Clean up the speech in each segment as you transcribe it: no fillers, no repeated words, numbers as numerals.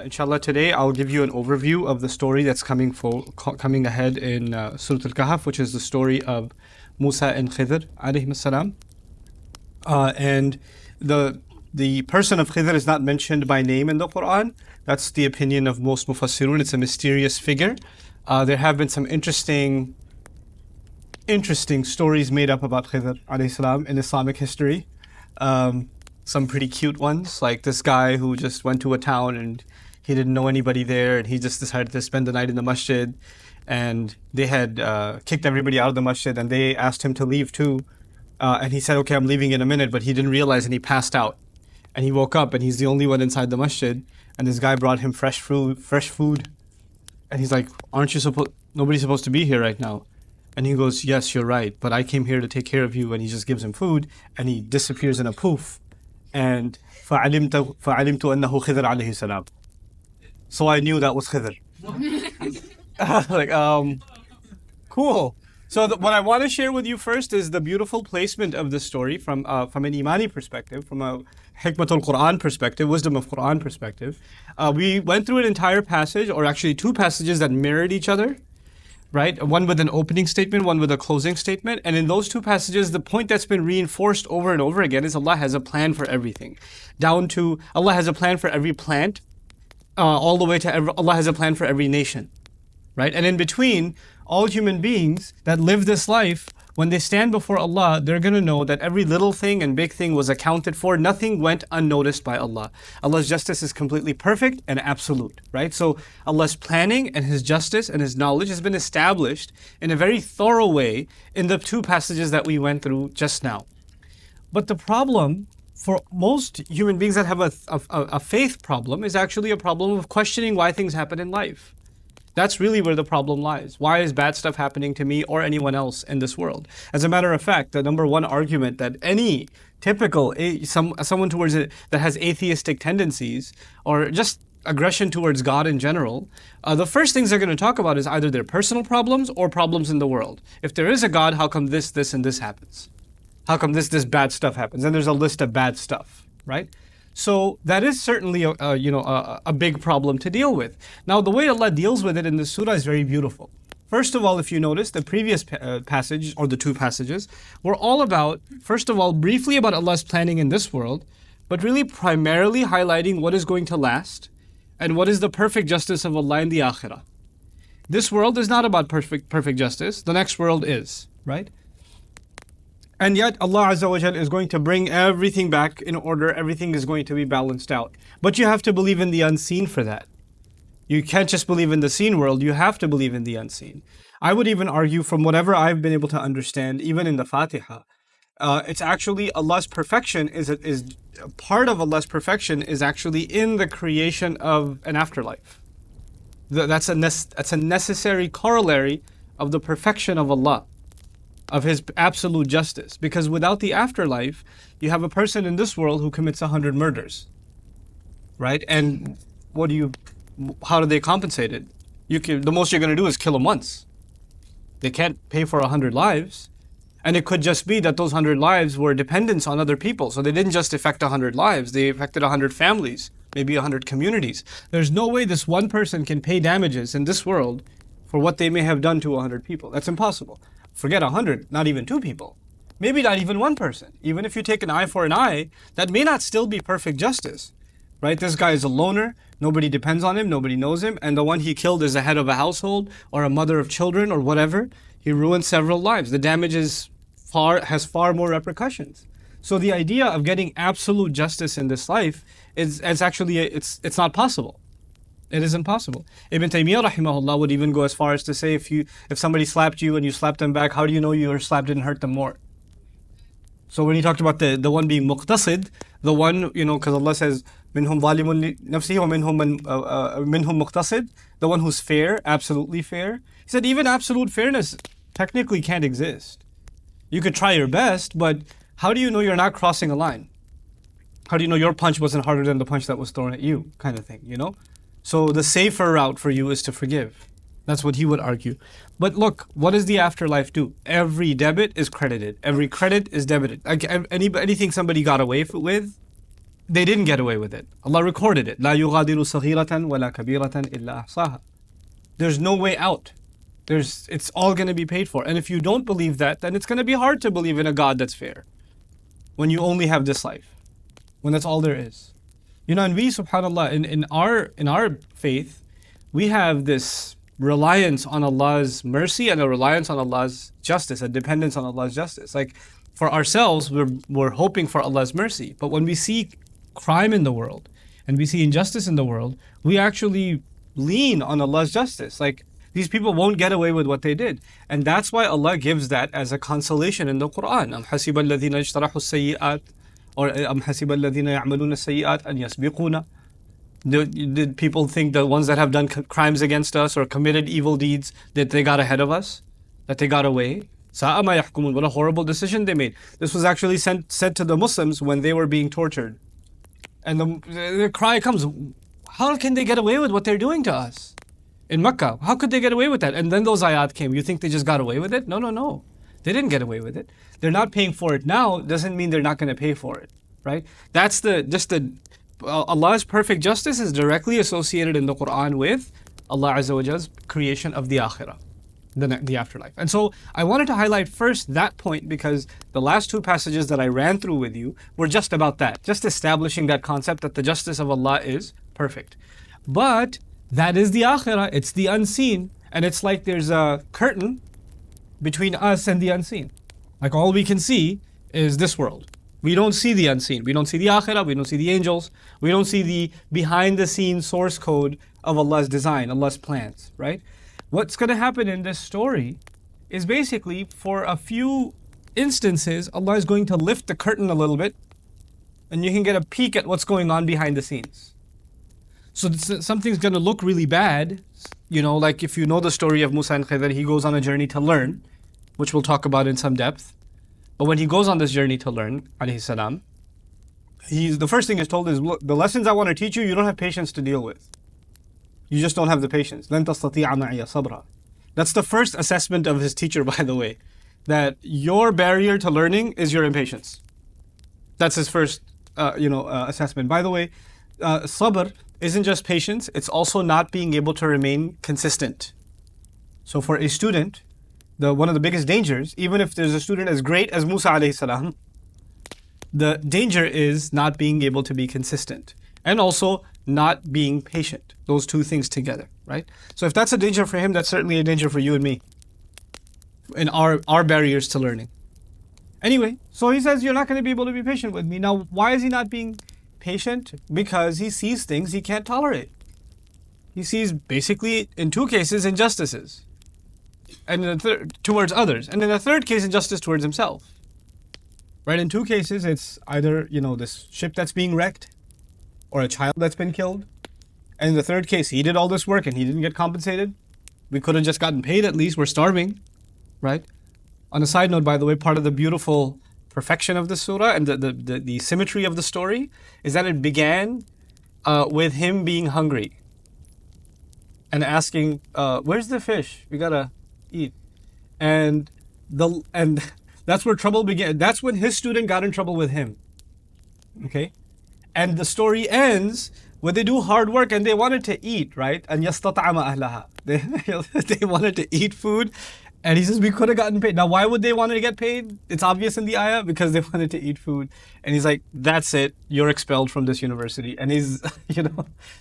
Inshallah, today I'll give you an overview of the story that's coming ahead in Surah Al-Kahf, which is the story of Musa and Khidr alayhim salam. And the person of Khidr is not mentioned by name in the Quran. That's the opinion of most mufassirun. It's a mysterious figure. There have been some interesting stories made up about Khidr alayhi salam in Islamic history. Some pretty cute ones, like this guy who just went to a town and he didn't know anybody there, and he just decided to spend the night in the masjid, and they had kicked everybody out of the masjid, and they asked him to leave too, and he said, okay, I'm leaving in a minute, but he didn't realize, and he passed out, and he woke up, and he's the only one inside the masjid, and this guy brought him fresh food, and he's like, nobody's supposed to be here right now. And he goes, yes, you're right, but I came here to take care of you. And he just gives him food, and he disappears in a poof. And فَعَلِمْتُ أَنَّهُ خِضْر عَلَيْهِ salam. So I knew that was Khidr. Cool. So what I want to share with you first is the beautiful placement of the story from an Imani perspective, from a Hikmatul Quran perspective, wisdom of Quran perspective. We went through an entire passage, or actually two passages that mirrored each other. Right? One with an opening statement, one with a closing statement. And in those two passages, the point that's been reinforced over and over again is Allah has a plan for everything. Down to Allah has a plan for every plant, all the way to Allah has a plan for every nation. Right? And in between, all human beings that live this life, when they stand before Allah, they're going to know that every little thing and big thing was accounted for. Nothing went unnoticed by Allah. Allah's justice is completely perfect and absolute, right? So Allah's planning and His justice and His knowledge has been established in a very thorough way in the two passages that we went through just now. But the problem for most human beings that have a faith problem is actually a problem of questioning why things happen in life. That's really where the problem lies. Why is bad stuff happening to me or anyone else in this world? As a matter of fact, the number one argument that any typical, someone towards it that has atheistic tendencies or just aggression towards God in general, the first things they're going to talk about is either their personal problems or problems in the world. If there is a God, how come this, and this happens? How come this bad stuff happens? And there's a list of bad stuff, right? So that is certainly a big problem to deal with. Now, the way Allah deals with it in this surah is very beautiful. First of all, if you notice, the previous passage, or the two passages, were all about, first of all, briefly about Allah's planning in this world, but really primarily highlighting what is going to last and what is the perfect justice of Allah in the akhirah. This world is not about perfect justice. The next world is, right? And yet Allah Azza wa Jal is going to bring everything back in order. Everything is going to be balanced out. But you have to believe in the unseen for that. You can't just believe in the seen world. You have to believe in the unseen. I would even argue, from whatever I've been able to understand, even in the Fatiha, it's actually Allah's perfection is part of Allah's perfection is actually in the creation of an afterlife. That's a necessary corollary of the perfection of Allah, of His absolute justice. Because without the afterlife, you have a person in this world who commits 100 murders, right? And how do they compensate it? The most you're going to do is kill them once. They can't pay for 100 lives. And it could just be that those 100 lives were dependents on other people. So they didn't just affect 100 lives, they affected 100 families, maybe 100 communities. There's no way this one person can pay damages in this world for what they may have done to 100 people. That's impossible. Forget 100, not even 2 people. Maybe not even one person. Even if you take an eye for an eye, that may not still be perfect justice, right? This guy is a loner, nobody depends on him, nobody knows him, and the one he killed is the head of a household or a mother of children or whatever. He ruined several lives. The damage has far more repercussions. So the idea of getting absolute justice in this life is actually, it's not possible. It is impossible. Ibn Taymiyyah rahimahullah would even go as far as to say, if somebody slapped you and you slapped them back, how do you know your slap didn't hurt them more? So when he talked about the one being muqtasid, the one, because Allah says, minhum zalimun nafsihi wa minhum muqtasid, the one who's fair, absolutely fair. He said even absolute fairness technically can't exist. You could try your best, but how do you know you're not crossing a line? How do you know your punch wasn't harder than the punch that was thrown at you, kind of thing, So the safer route for you is to forgive. That's what he would argue. But look, what does the afterlife do? Every debit is credited. Every credit is debited. Anything somebody got away with, they didn't get away with it. Allah recorded it. لا يغادر صغيرة ولا كبيرة إلا أحصاها. There's no way out. It's all going to be paid for. And if you don't believe that, then it's going to be hard to believe in a God that's fair when you only have this life, when that's all there is. You know, and we, subhanAllah, in our faith, we have this reliance on Allah's mercy and a reliance on Allah's justice, a dependence on Allah's justice. Like for ourselves, we're hoping for Allah's mercy. But when we see crime in the world and we see injustice in the world, we actually lean on Allah's justice. Like these people won't get away with what they did. And that's why Allah gives that as a consolation in the Quran. أَمْ حَسِبَ الَّذِينَ اجْتَرَحُوا السَّيِّئَاتِ or أَمْ حَسِبَ الَّذِينَ يَعْمَلُونَ السَّيِّئَاتِ أَنْ يَسْبِقُونَ. Did people think the ones that have done crimes against us or committed evil deeds, that they got ahead of us? That they got away? سَاءَ مَا يَحْكُمُونَ. What a horrible decision they made. This was actually said to the Muslims when they were being tortured. And the cry comes, how can they get away with what they're doing to us? In Mecca, how could they get away with that? And then those ayat came. You think they just got away with it? No. They didn't get away with it. They're not paying for it now. Doesn't mean they're not going to pay for it, right? That's Allah's perfect justice is directly associated in the Quran with Allah Azza wa Jalla's creation of the akhirah, the afterlife. And so I wanted to highlight first that point because the last two passages that I ran through with you were just about that, just establishing that concept that the justice of Allah is perfect. But that is the akhirah, it's the unseen. And it's like there's a curtain between us and the unseen. Like all we can see is this world. We don't see the unseen. We don't see the akhirah, we don't see the angels. We don't see the behind the scenes source code of Allah's design, Allah's plans, right? What's going to happen in this story is basically for a few instances, Allah is going to lift the curtain a little bit and you can get a peek at what's going on behind the scenes. So something's going to look really bad, you know, like if you know the story of Musa and Khidr, he goes on a journey to learn, which we'll talk about in some depth. But when he goes on this journey to learn, alayhi salam, the first thing he's told is, look, the lessons I want to teach you, you don't have patience to deal with. You just don't have the patience. لَن تَسْتَطِيعَ مَعِيَ صَبْرًا. That's the first assessment of his teacher, by the way, that your barrier to learning is your impatience. That's his first, assessment. By the way, sabr isn't just patience, it's also not being able to remain consistent. So for a student, one of the biggest dangers, even if there's a student as great as Musa alayhi salam, the danger is not being able to be consistent and also not being patient. Those two things together, right? So if that's a danger for him, that's certainly a danger for you and me in our barriers to learning. Anyway, so he says, you're not going to be able to be patient with me. Now, why is he not being patient? Because he sees things he can't tolerate. He sees basically, in two cases, injustices, and towards others, and in the third case, injustice towards himself. Right? In two cases, it's either this ship that's being wrecked, or a child that's been killed, and in the third case, he did all this work and he didn't get compensated. We could have just gotten paid at least. We're starving, right? On a side note, by the way, part of the beautiful perfection of the surah and the symmetry of the story is that it began with him being hungry and asking, where's the fish? We gotta eat. And that's where trouble began. That's when his student got in trouble with him. Okay? And the story ends when they do hard work and they wanted to eat, right? And يَسْتَطْعَمَ أَهْلَهَا. They wanted to eat food. And he says, we could have gotten paid. Now, why would they want to get paid? It's obvious in the ayah, because they wanted to eat food. And he's like, that's it. You're expelled from this university. And he's,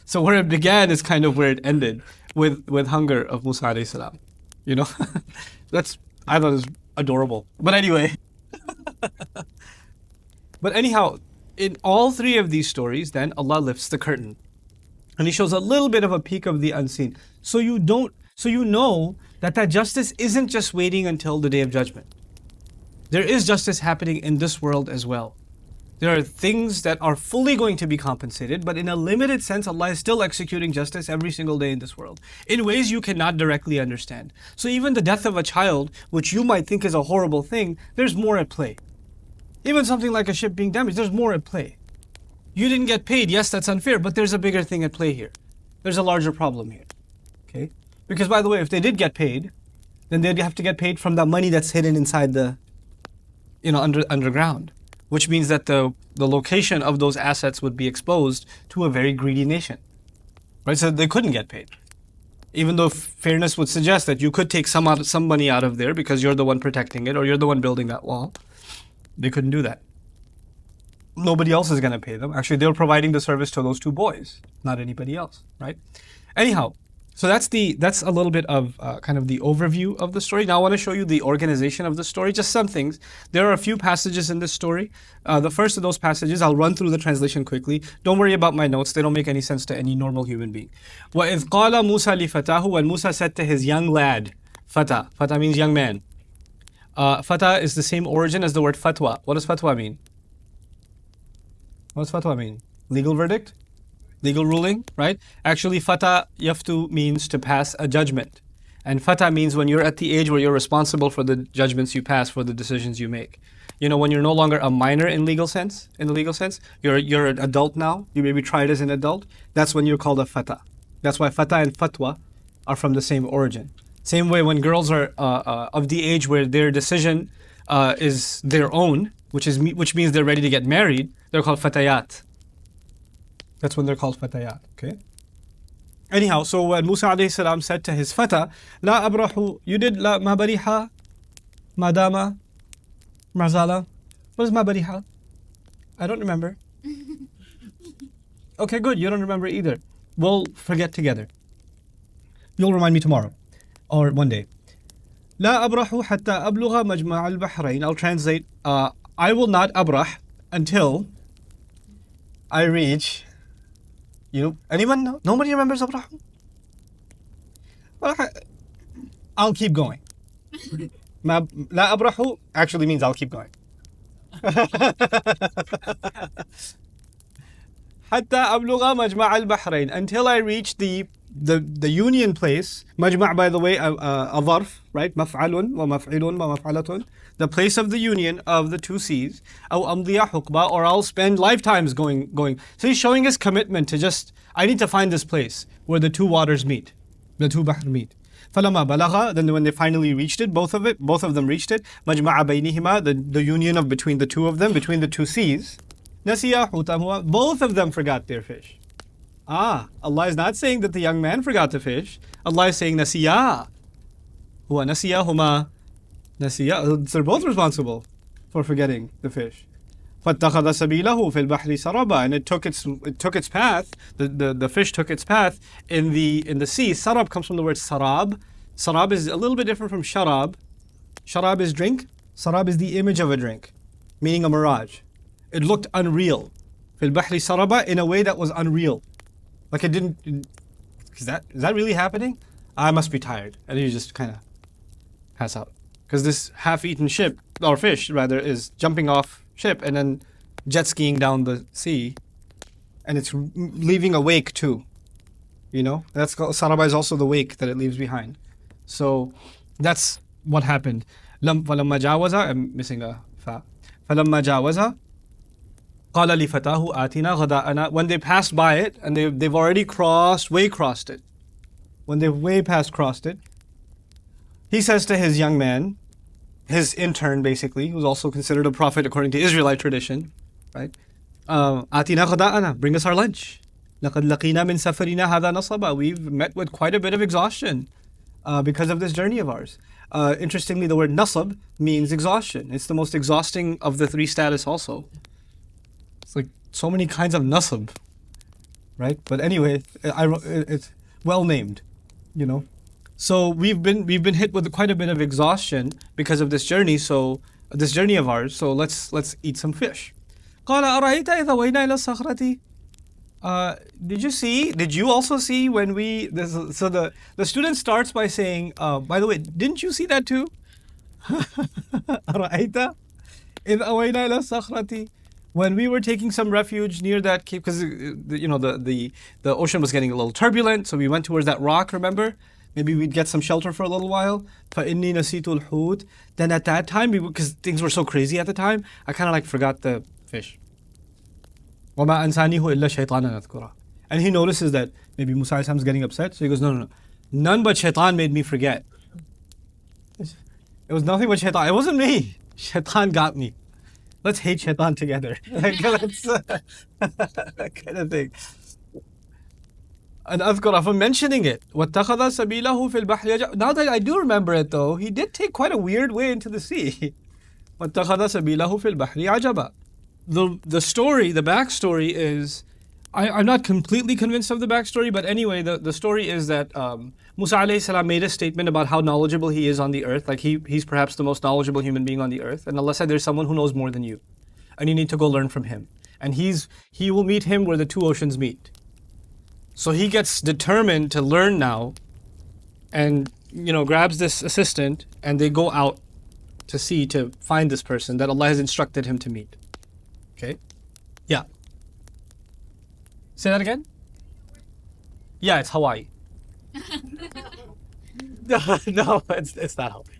so where it began is kind of where it ended with hunger of Musa alayhi salam. I thought it was adorable. But anyway. But anyhow, in all three of these stories, then Allah lifts the curtain. And he shows a little bit of a peek of the unseen. So you know that justice isn't just waiting until the day of judgment. There is justice happening in this world as well. There are things that are fully going to be compensated, but in a limited sense, Allah is still executing justice every single day in this world, in ways you cannot directly understand. So even the death of a child, which you might think is a horrible thing, there's more at play. Even something like a ship being damaged, there's more at play. You didn't get paid, yes, that's unfair, but there's a bigger thing at play here. There's a larger problem here, okay? Because by the way, if they did get paid, then they'd have to get paid from the money that's hidden inside the, underground. which means that the location of those assets would be exposed to a very greedy nation. Right? So they couldn't get paid. Even though fairness would suggest that you could take some money out of there because you're the one protecting it or you're the one building that wall, they couldn't do that. Nobody else is going to pay them. Actually, they were providing the service to those two boys, not anybody else, right? Anyhow, so that's a little bit of kind of the overview of the story. Now I want to show you the organization of the story, just some things. There are a few passages in this story. The first of those passages, I'll run through the translation quickly. Don't worry about my notes. They don't make any sense to any normal human being. وَإِذْ قَالَ مُوسَى لِفَتَاهُ, when Musa said to his young lad, Fata. Fata means young man. Fata is the same origin as the word fatwa. What does fatwa mean? What does fatwa mean? Legal verdict? Legal ruling, right? Actually, fata yaftu means to pass a judgment. And fata means when you're at the age where you're responsible for the judgments you pass, for the decisions you make. You know, when you're no longer a minor in the legal sense, you're an adult now, you may be tried as an adult, that's when you're called a fata. That's why fata and fatwa are from the same origin. Same way when girls are of the age where their decision is their own, which means they're ready to get married, they're called fatayat. That's when they're called fatayat, okay? Anyhow, so when Musa alayhi salam said to his fata, La abrahu, you did la ma bariha, madama, mazala. What is ma bariha? I don't remember. Okay, good, you don't remember either. We'll forget together. You'll remind me tomorrow, or one day. La abrahu hatta abluga majma' al-bahrain. I'll translate, I will not abrah until I reach... anyone know? Nobody remembers Abraham? Well, I'll keep going. La abrahu actually means I'll keep going. Hatta abluga majma' al-bahrain, until I reach the union place. Majma', by the way, a dharf, right? Maf'alun wa maf'ilun wa maf'alatun. The place of the union of the two seas. Aw amdiya hukba, or I'll spend lifetimes going. So he's showing his commitment to just, I need to find this place where the two waters meet, the two bahr meet. فَلَمَا بَلَغَ, then when they finally reached it, both of them reached it. مَجْمَعَ بَيْنِهِمَا, the union between the two of them, between the two seas. نَسِيَا حُوتَهُمَا, both of them forgot their fish. Allah is not saying that the young man forgot the fish. Allah is saying نَسِيَا. هُوَ نَسِيَهُمَا. They're both responsible for forgetting the fish. فَاتَّخَذَ سَبِيلَهُ فِي الْبَحْرِ سَرَبًا, and it took its path. The fish took its path in the sea. Sarab comes from the word sarab. Sarab is a little bit different from sharab. Sharab is drink. Sarab is the image of a drink, meaning a mirage. It looked unreal. فِي الْبَحْرِ سَرَبًا, in a way that was unreal. Like it didn't. Is that really happening? I must be tired, and you just kind of pass out. Because this half-eaten ship, or fish rather, is jumping off ship and then jet skiing down the sea, and it's leaving a wake too. That's called, Saraba is also the wake that it leaves behind. So that's what happened. فَلَمَّا جَاوَزَ, I'm missing a fa. فَلَمَّا جَاوَزَ قَالَ لِفَتَاهُ آتِنَا غَدَاءَنَا, when they passed by it and they've already crossed it. When they've crossed it, he says to his young man, his intern basically, who's also considered a prophet according to Israelite tradition, right? Atina ghada'ana, bring us our lunch. لَقَدْ لَقِينَا مِنْ سَفَرِنَا هَذَا نَصَبًا, we've met with quite a bit of exhaustion because of this journey of ours. Interestingly, the word nasab means exhaustion. It's the most exhausting of the three status also. It's like so many kinds of nasab, right? But anyway, it's well named, So we've been hit with quite a bit of exhaustion because of this journey. So this journey of ours. So let's eat some fish. قال أرأيت إذا وينا إلى الصخرة. Did you also see when so the student starts by saying, by the way, didn't you see that too? أرأيت إذا وينا إلى الصخرة, when we were taking some refuge near that cave, because the ocean was getting a little turbulent, so we went towards that rock, remember? Maybe we'd get some shelter for a little while. فَإِنِّي نَسِيتُ الْحُوتِ. Then at that time, because things were so crazy at the time, I kind of forgot the fish. وَمَا أَنْسَانِهُ إِلَّا شَيْطَانًا أَذْكُرَهُ. And he notices that maybe Musa is getting upset, so he goes, no. None but shaitan made me forget. It was nothing but shaitan. It wasn't me. Shaitan got me. Let's hate shaitan together. Like, let's, that kind of thing. And أذكر from mentioning it. وَاتَّخَذَ سَبِيلَهُ فِي الْبَحْرِ يَجْعَلُ. Now that I do remember it though, he did take quite a weird way into the sea. وَاتَّخَذَ سَبِيلَهُ فِي الْبَحْرِ عَجَبًا. The story, the backstory is, I'm not completely convinced of the backstory, but anyway, the story is that Musa alayhi salam made a statement about how knowledgeable he is on the earth, like he's perhaps the most knowledgeable human being on the earth, and Allah said there's someone who knows more than you, and you need to go learn from him. And he will meet him where the two oceans meet. So he gets determined to learn now, and grabs this assistant, and they go out to sea to find this person that Allah has instructed him to meet. Okay? Yeah. Say that again? Yeah, it's Hawaii. No, it's not Hawaii.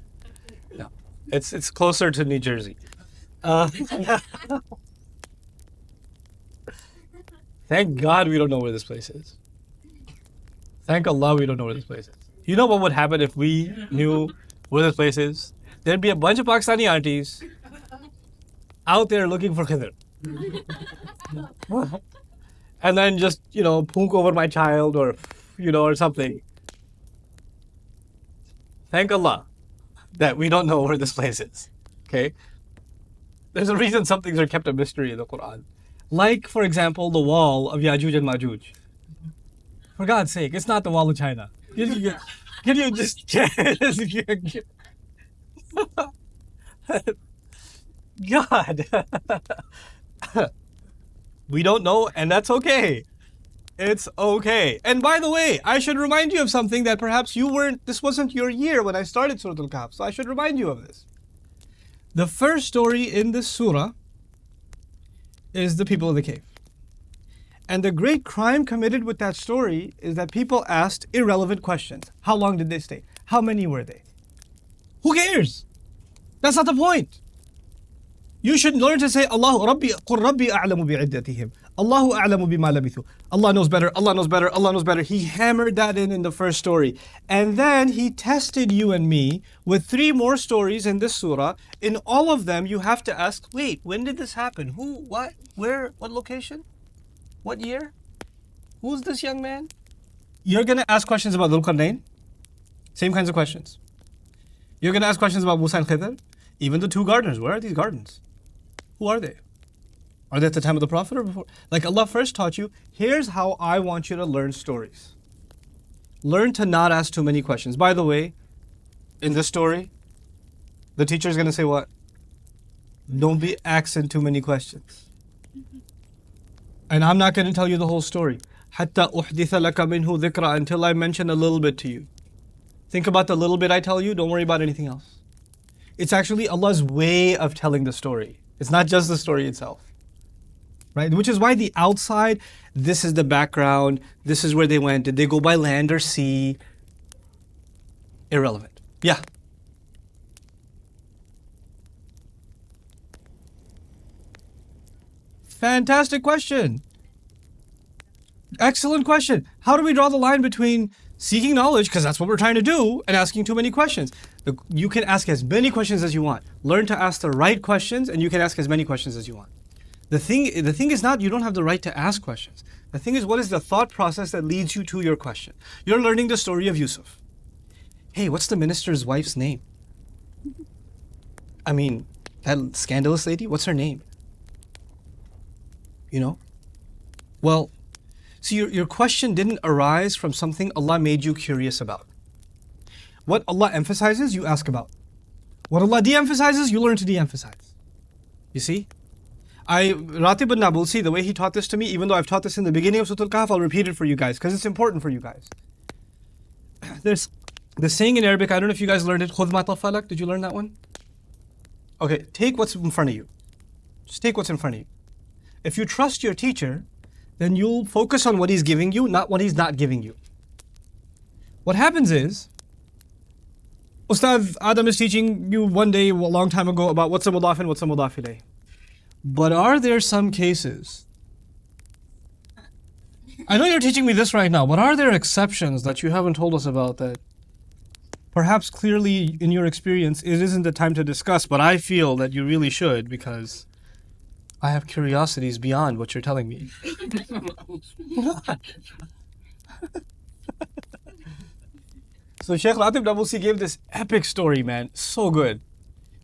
No, it's closer to New Jersey. Thank God we don't know where this place is. Thank Allah we don't know where this place is. You know what would happen if we knew where this place is? There'd be a bunch of Pakistani aunties out there looking for Khidr. And then just, punk over my child or something. Thank Allah that we don't know where this place is. Okay? There's a reason some things are kept a mystery in the Quran. Like, for example, the wall of Ya'juj and Ma'juj. For God's sake, it's not the wall of China. Can you just... God. We don't know, and that's okay. It's okay. And by the way, I should remind you of something that perhaps this wasn't your year when I started Surah Al-Kahf, so I should remind you of this. The first story in this surah is the people of the cave. And the great crime committed with that story is that people asked irrelevant questions. How long did they stay? How many were they? Who cares? That's not the point. You should learn to say, Allahu Rabbi, Qur Rabbi a'lamu bi'iddatihim. Allahu a'lamu bima labithu. Allah knows better, Allah knows better, Allah knows better. He hammered that in the first story. And then he tested you and me with 3 more stories in this surah. In all of them, you have to ask, wait, when did this happen? Who, what, where, what location? What year? Who's this young man? You're going to ask questions about Dhul Qarnayn. Same kinds of questions. You're going to ask questions about Musa and Khidr. Even the 2 gardeners. Where are these gardens? Who are they? Are they at the time of the Prophet or before? Like Allah first taught you, here's how I want you to learn stories. Learn to not ask too many questions. By the way, in this story, the teacher is going to say what? Don't be asking too many questions. And I'm not going to tell you the whole story. حَتَّى أُحْدِثَ لَكَ مِنْهُ ذِكْرًا, until I mention a little bit to you. Think about the little bit I tell you. Don't worry about anything else. It's actually Allah's way of telling the story. It's not just the story itself. Right? Which is why the outside, this is the background, this is where they went. Did they go by land or sea? Irrelevant. Yeah. Fantastic question. Excellent question. How do we draw the line between seeking knowledge, because that's what we're trying to do, and asking too many questions? You can ask as many questions as you want. Learn to ask the right questions, and you can ask as many questions as you want. The thing is not you don't have the right to ask questions. The thing is, what is the thought process that leads you to your question? You're learning the story of Yusuf. Hey, what's the minister's wife's name? I mean, that scandalous lady, what's her name? Well, see, your question didn't arise from something Allah made you curious about. What Allah emphasizes, you ask about. What Allah de-emphasizes, you learn to de-emphasize. You see? Ratib bin Nabulsi, the way he taught this to me, even though I've taught this in the beginning of Surah Al-Kahf, I'll repeat it for you guys, because it's important for you guys. There's the saying in Arabic, I don't know if you guys learned it, خُذْ مَا طَفَلَكَ. Did you learn that one? Okay, take what's in front of you. Just take what's in front of you. If you trust your teacher, then you'll focus on what he's giving you, not what he's not giving you. What happens is, Ustad Adam is teaching you one day, a long time ago, about what's a mudaf and what's a mudaf ilayh. But are there some cases, I know you're teaching me this right now, but are there exceptions that you haven't told us about that perhaps clearly in your experience it isn't the time to discuss, but I feel that you really should, because I have curiosities beyond what you're telling me. So Sheikh Ratib Nabusi gave this epic story, man. So good.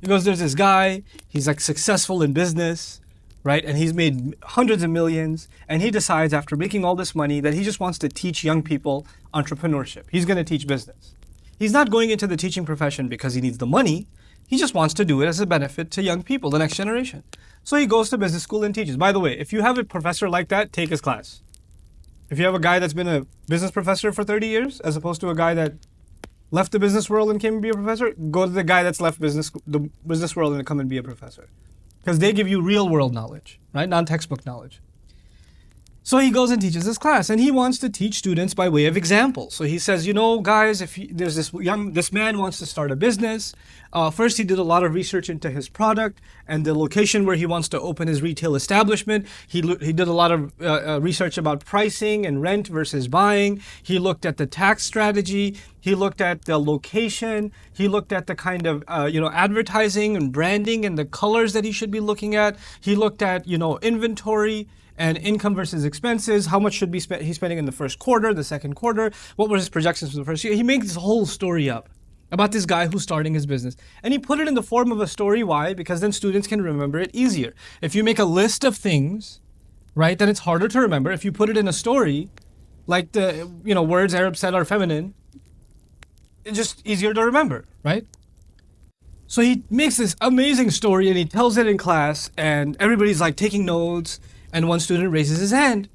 He goes, there's this guy, he's like successful in business, right? And he's made hundreds of millions. And he decides after making all this money that he just wants to teach young people entrepreneurship. He's going to teach business. He's not going into the teaching profession because he needs the money. He just wants to do it as a benefit to young people, the next generation. So he goes to business school and teaches. By the way, if you have a professor like that, take his class. If you have a guy that's been a business professor for 30 years, as opposed to a guy that left the business world and came to be a professor, go to the guy that's left the business world and come and be a professor. Because they give you real world knowledge, right? Non-textbook knowledge. So he goes and teaches this class, and he wants to teach students by way of example. So he says, you know, guys, if there's this man wants to start a business. First, he did a lot of research into his product and the location where he wants to open his retail establishment. He did a lot of research about pricing and rent versus buying. He looked at the tax strategy. He looked at the location. He looked at the kind of advertising and branding and the colors that he should be looking at. He looked at inventory and income versus expenses. How much should be he's spending in the first quarter, the second quarter? What were his projections for the first year? He makes this whole story up about this guy who's starting his business. And he put it in the form of a story. Why? Because then students can remember it easier. If you make a list of things, right, then it's harder to remember. If you put it in a story, like the words Arab said are feminine, it's just easier to remember, right? So he makes this amazing story and he tells it in class and everybody's like taking notes. And one student raises his hand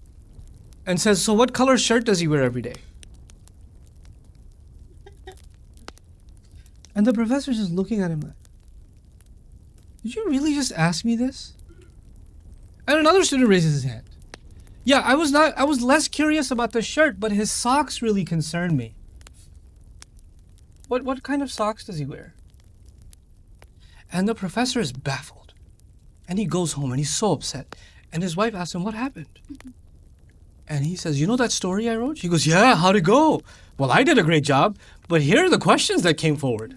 and says, so what color shirt does he wear every day? And the professor's just looking at him like, did you really just ask me this? And another student raises his hand. Yeah, I was less curious about the shirt, but his socks really concerned me. What kind of socks does he wear? And the professor is baffled. And he goes home and he's so upset. And his wife asks him, what happened? And he says, you know that story I wrote? She goes, yeah, how'd it go? Well, I did a great job, but here are the questions that came forward.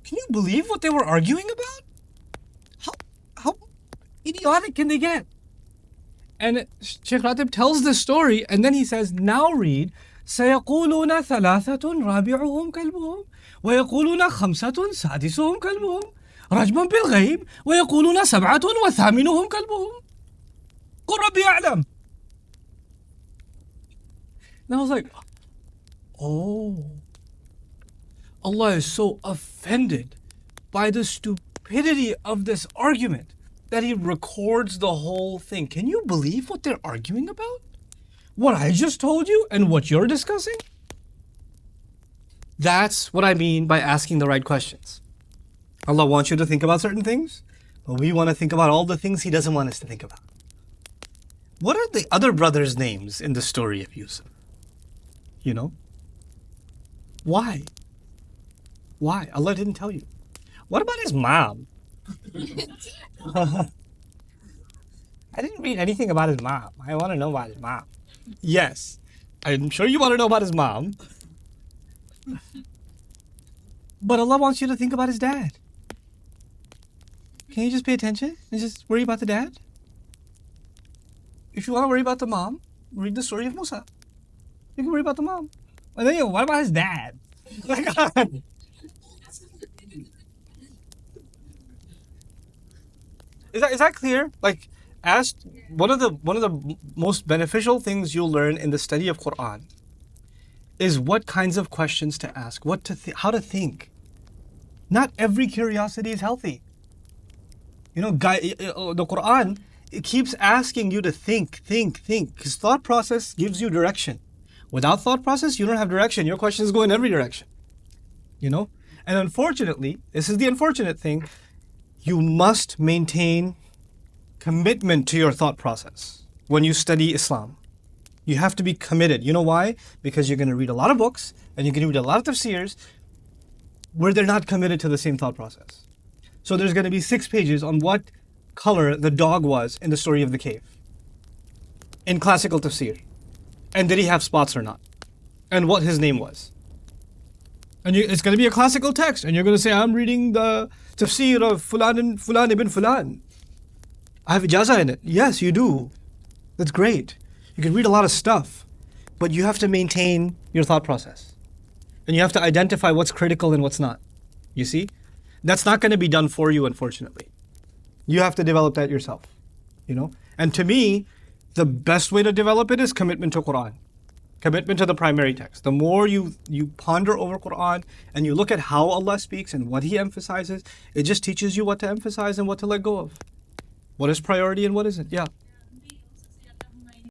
Can you believe what they were arguing about? How idiotic can they get? And Sheikh Ratib tells this story, and then he says, now read, سيقولون ثلاثة رابعهم كلبهم ويقولون خمسة سادسهم كلبهم رجما بالغيب ويقولون سبعة وثامنهم كلبهم قل ربي أعلم. And I was like, oh, Allah is so offended by the stupidity of this argument that He records the whole thing. Can you believe what they're arguing about? What I just told you and what you're discussing? That's what I mean by asking the right questions. Allah wants you to think about certain things, but we want to think about all the things He doesn't want us to think about. What are the other brothers' names in the story of Yusuf? Why? Why? Allah didn't tell you. What about his mom? I didn't read anything about his mom. I want to know about his mom. Yes, I'm sure you want to know about his mom. But Allah wants you to think about his dad. Can you just pay attention and just worry about the dad? If you want to worry about the mom, read the story of Musa. You can worry about the mom. And then what about his dad? Is that clear? Like, as one of the most beneficial things you'll learn in the study of Quran is what kinds of questions to ask, how to think. Not every curiosity is healthy. The Quran, it keeps asking you to think. Because thought process gives you direction. Without thought process, you don't have direction. Your questions go in every direction. And unfortunately, this is the unfortunate thing, you must maintain commitment to your thought process when you study Islam. You have to be committed. You know why? Because you're going to read a lot of books and you're going to read a lot of tafsirs where they're not committed to the same thought process. So there's going to be 6 pages on what color the dog was in the story of the cave in classical tafsir. And did he have spots or not? And what his name was. And it's going to be a classical text. And you're going to say, I'm reading the tafsir of Fulan ibn Fulan. I have ijaza in it. Yes, you do. That's great. You can read a lot of stuff, but you have to maintain your thought process. And you have to identify what's critical and what's not. You see? That's not going to be done for you, unfortunately. You have to develop that yourself. You know? And to me, the best way to develop it is commitment to Quran. Commitment to the primary text. The more you ponder over Quran and you look at how Allah speaks and what He emphasizes, it just teaches you what to emphasize and what to let go of. What is priority and what isn't. Yeah.